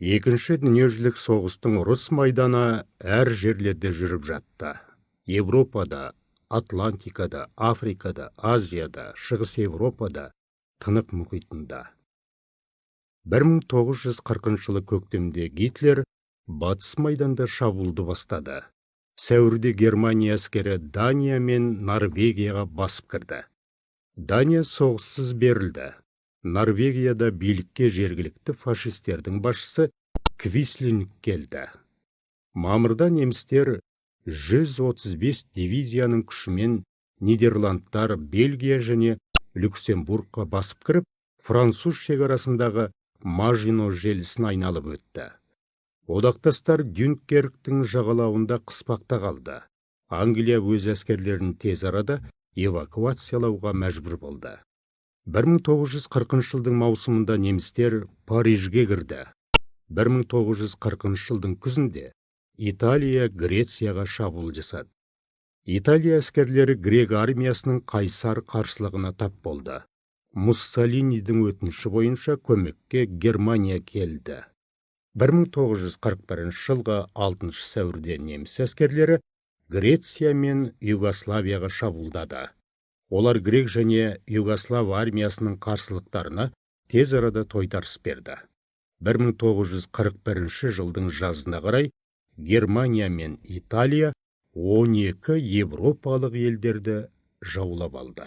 Екінші дүниежүзілік соғыстың ұрыс майданы әр жерлерде жүріп жатты. Европада, Атлантикада, Африкада, Азияда, Шығыс Европада, Тынық мұхитында. 1940 жылы көктемде Гитлер батыс майданда шабуылды бастады. Сәуірде Германия әскері Дания мен Норвегияға басып кірді. Дания соғыссыз берілді. Норвегияда билікке жергілікті фашистердің басшысы Квислинг келді. Мамырда немістер 135 дивизияның күшімен Нидерландтар, Бельгия және Люксембургқа басып кіріп, француз шекарасындағы Мажино желісін айналып өтті. Одақтастар Дюнкерктің жағалауында қыспақта қалды. Англия өз әскерлерін тез арада эвакуациялауға мәжбүр болды. 1940 жылдың маусымында немістер Парижге кірді. 1940 жылдың күзінде Италия Грецияға шабуыл жасады. Италия әскерлері грек армиясының қайсар қарсылығына тап болды. Муссолинидің өтініші бойынша көмекке Германия келді. 1941 жылғы 6 сәуірде неміс әскерлері Греция мен Югославияға шабуылдады. Олар грек және Югослав армиясының қарсылықтарына тез арада тойтарыс берді. 1941 жылдың жазына қарай Германия мен Италия 12 европалық елдерді жаулап алды.